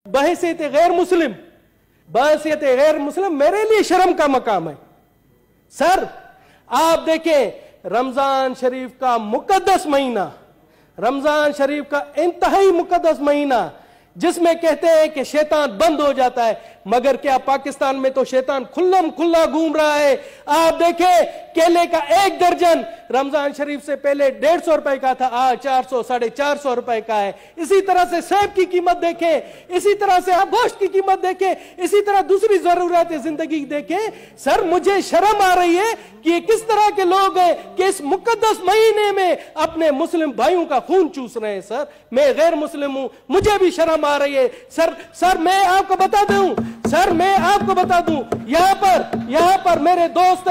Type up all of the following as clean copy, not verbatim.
بحیثیت غیر مسلم میرے لیے شرم کا مقام ہے سر. آپ دیکھیں رمضان شریف کا مقدس مہینہ، رمضان شریف کا انتہائی مقدس مہینہ جس میں کہتے ہیں کہ شیطان بند ہو جاتا ہے، مگر کیا پاکستان میں تو شیطان کھلم کھلا گھوم رہا ہے. آپ دیکھیں کیلے کا ایک درجن رمضان شریف سے پہلے 150 روپے کا تھا، آج 400 450 روپے کا ہے. اسی طرح سے سیب کی قیمت دیکھیں، اسی طرح سے آپ گوشت کی قیمت دیکھیں، اسی طرح دوسری ضرورت زندگی دیکھیں. سر مجھے شرم آ رہی ہے کہ یہ کس طرح کے لوگ ہیں کہ اس مقدس مہینے میں اپنے مسلم بھائیوں کا خون چوس رہے ہیں. سر میں غیر مسلم ہوں، مجھے بھی شرم آ رہی ہے. سر میں آپ کو بتا دوں، یہاں پر میرے دوست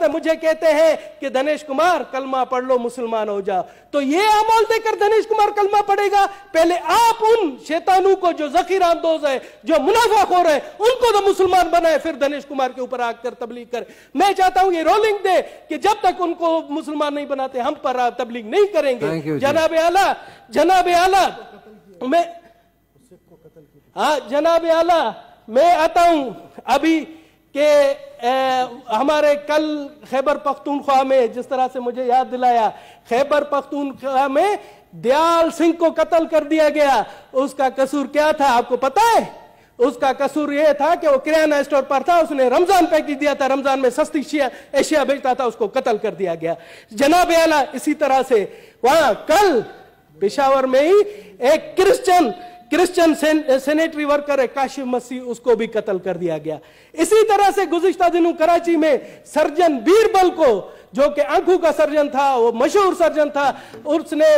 ہیں مجھے کہتے ہیں کہ دنیش کمار کلمہ پڑھ لو مسلمان ہو جاؤ. تو یہ عمل دے کر دنیش کمار کلمہ پڑھے گا؟ پہلے آپ ان شیطانوں کو جو ذخیرہ اندوز ہے، جو منافع خور ہے، ان کو تو مسلمان بنائے، پھر دنیش کمار کے اوپر آ کر تبلیغ کر. میں چاہتا ہوں یہ رولنگ دے کہ جب تک ان کو مسلمان نہیں بناتے ہم پر آپ تبلیغ نہیں کریں گے. جناب اعلیٰ میں آتا ہوں ابھی کہ ہمارے کل خیبر پختونخوا میں جس طرح سے مجھے یاد دلایا، خیبر پختونخوا میں دیال سنگھ کو قتل کر دیا گیا. اس کا قصور کیا تھا آپ کو پتا ہے؟ اس کا قصور یہ تھا کہ وہ کرانہ اسٹور پر تھا، اس نے رمضان پیکج دیا تھا، رمضان میں سستی اشیاء بیچتا تھا، اس کو قتل کر دیا گیا. جناب اعلیٰ اسی طرح سے وہاں کل پشاور میں ہی ایک کرسچن سینیٹری ورکر ہے کاشف مسیح، اس کو بھی قتل کر دیا گیا. اسی طرح سے گزشتہ دنوں کراچی میں سرجن بیربل کو، جو کہ آنکھوں کا سرجن تھا، وہ مشہور سرجن تھا، اس نے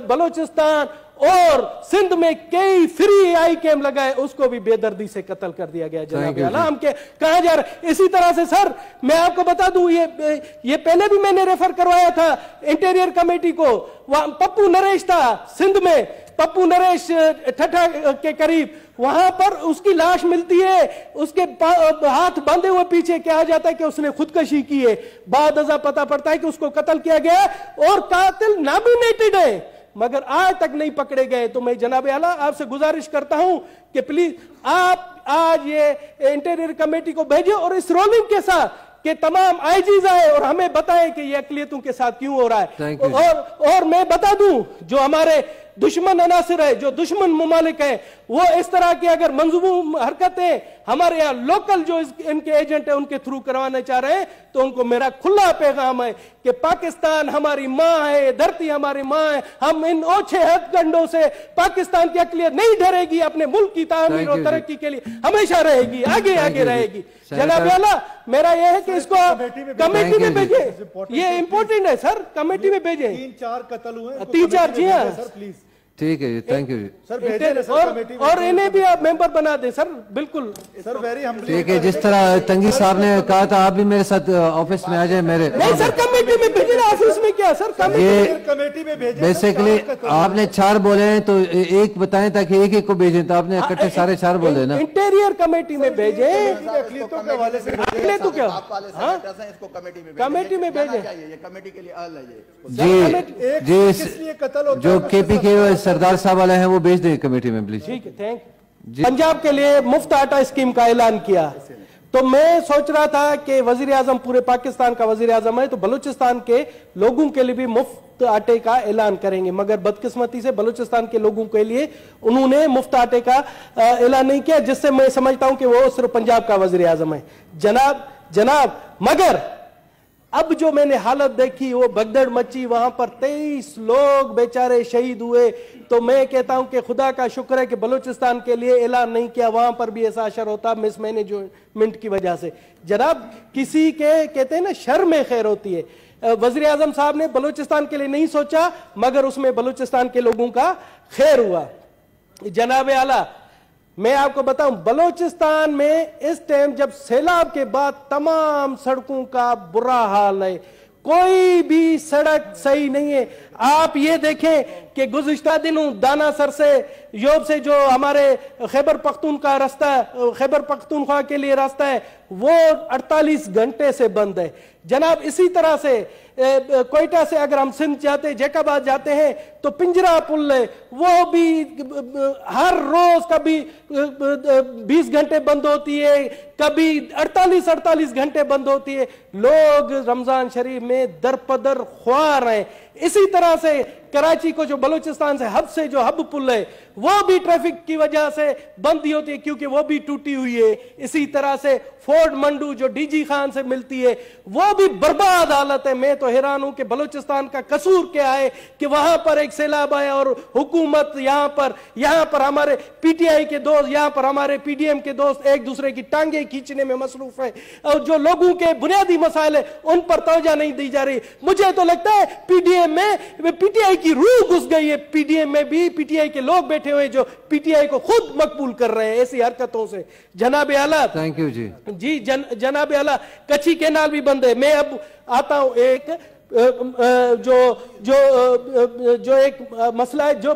بلوچستان اور سندھ میں کئی فری آئی کیم لگائے، اس کو بھی بے دردی سے قتل کر دیا گیا. جناب اعلیٰ ہم کہاں جا رہے؟ اسی طرح سے سر میں آپ کو بتا دوں، یہ پہلے بھی میں نے ریفر کروایا تھا انٹیریئر کمیٹی کو. وہاں پپو نریش تھا سندھ میں، پپو نریش ٹھٹھا کے قریب، وہاں پر اس کی لاش ملتی ہے، اس کے ہاتھ باندھے ہوئے پیچھے کہا جاتا ہے کہ اس نے خودکشی کی ہے. بعد ازاں پتہ پڑتا ہے کہ اس کو قتل کیا گیا اور قاتل نامینیٹڈ ہے، مگر آج تک نہیں پکڑے گئے. تو میں جناب اعلیٰ آپ سے گزارش کرتا ہوں کہ پلیز آپ آج یہ انٹیریئر کمیٹی کو بھیجیں اور اس رولنگ کے ساتھ کہ تمام آئی جیز آئے اور ہمیں بتائیں کہ یہ اقلیتوں کے ساتھ کیوں ہو رہا ہے. اور میں بتا دوں جو ہمارے دشمن عناصر ہے، جو دشمن ممالک ہیں، وہ اس طرح کی اگر منظوم حرکتیں ہمارے یہاں لوکل جو ان کے ایجنٹ ہیں ان کے تھرو کروانا چاہ رہے ہیں، تو ان کو میرا کھلا پیغام ہے کہ پاکستان ہماری ماں ہے، دھرتی ہماری ماں ہے. ہم ان اوچھے ہتھ کنڈوں سے پاکستان کی اقلیت نہیں ڈرے گی، اپنے ملک کی تعمیر اور ترقی کے لیے ہمیشہ رہے گی، آگے رہے گی. جناب اعلیٰ میرا یہ ہے کہ اس کو کمیٹی میں بھیجیں، یہ امپورٹنٹ ہے سر، کمیٹی میں بھیجیں. 3-4 قتل ہوئے، 3-4 جی ہاں ٹھیک ہے جی، تھینک یو جی. اور انہیں بھی آپ ممبر بنا دیں سر. بالکل ٹھیک ہے. جس طرح تنگی صاحب نے کہا تھا آپ بھی میرے ساتھ آفس میں آ جائیں. میرے نہیں سر کمیٹی میں بھیجیں، آفس میں کیا سر، کمیٹی میں بھیجیں. بیسیکلی آپ نے 4 بولے ہیں تو ایک بتائیں تاکہ ایک کو بھیجیں، تو آپ نے اکٹھے سارے 4 بولے نا. انٹیریئر کمیٹی میں بھیجیں. تو کیا کمیٹی میں بھیجیں جی. جو کے پی کے سردار صاحب والے ہیں وہ بھیج دیں کمیٹی میں پلیز. ٹھیک ہے، تھینک. پنجاب کے لیے مفت آٹا اسکیم کا اعلان کیا، تو میں سوچ رہا تھا کہ وزیر اعظم پورے پاکستان کا وزیر اعظم ہے، تو بلوچستان کے لوگوں کے لیے بھی مفت آٹے کا اعلان کریں گے. مگر بدقسمتی سے بلوچستان کے لوگوں کے لیے انہوں نے مفت آٹے کا اعلان نہیں کیا، جس سے میں سمجھتا ہوں کہ وہ صرف پنجاب کا وزیر اعظم ہے. جناب مگر اب جو میں نے حالت دیکھی وہ بگدڑ مچی، وہاں پر 23 لوگ بیچارے شہید ہوئے. تو میں کہتا ہوں کہ خدا کا شکر ہے کہ بلوچستان کے لیے اعلان نہیں کیا، وہاں پر بھی ایسا اشر ہوتا مس مینجمنٹ کی وجہ سے. جناب کسی کے کہتے ہیں نا شر میں خیر ہوتی ہے. وزیر اعظم صاحب نے بلوچستان کے لیے نہیں سوچا، مگر اس میں بلوچستان کے لوگوں کا خیر ہوا. جناب اعلیٰ میں آپ کو بتاؤں بلوچستان میں اس ٹائم جب سیلاب کے بعد تمام سڑکوں کا برا حال ہے، کوئی بھی سڑک صحیح نہیں ہے. آپ یہ دیکھیں کہ گزشتہ دنوں دانا سر سے یوب سے جو ہمارے خیبر پختونخوا کے لیے راستہ ہے وہ 48 گھنٹے سے بند ہے. جناب اسی طرح سے کوئٹہ سے اگر ہم سندھ جاتے جیکاباد جاتے ہیں تو پنجرا پل ہے، وہ بھی ہر روز کبھی 20 گھنٹے بند ہوتی ہے، کبھی 48 گھنٹے بند ہوتی ہے. لوگ رمضان شریف میں درپدر خوار ہیں. اسی طرح سے کراچی کو جو بلوچستان سے جو ہب پل ہے وہ بھی ٹریفک کی وجہ سے بند ہی ہوتی ہے کیونکہ وہ بھی ٹوٹی ہوئی ہے. اسی طرح سے فورٹ منڈو جو ڈی جی خان سے ملتی ہے وہ بھی برباد حالت ہے. میں تو حیران ہوں کہ بلوچستان کا قصور کیا ہے کہ وہاں پر ایک سیلاب آیا اور حکومت یہاں پر ہمارے پی ٹی آئی کے دوست، یہاں پر ہمارے پی ڈی ایم کے دوست ایک دوسرے کی ٹانگیں کھینچنے میں مصروف ہے اور جو لوگوں کے بنیادی مسائل ہیں ان پر توجہ نہیں دی جا رہی. مجھے تو لگتا ہے پی ڈی ایم میں پی ٹی آئی کی روح گھس گئی ہے. پی ڈی ایم میں بھی پی ٹی آئی کے لوگ بیٹھے ہوئے جو پی ٹی آئی کو خود مقبول کر رہے ہیں ایسی حرکتوں سے. جناب اعلیٰ، تھینک یو جی جناب اعلیٰ، کچھی کینال بھی بند ہے. میں اب آتا ہوں ایک جو ایک مسئلہ ہے جو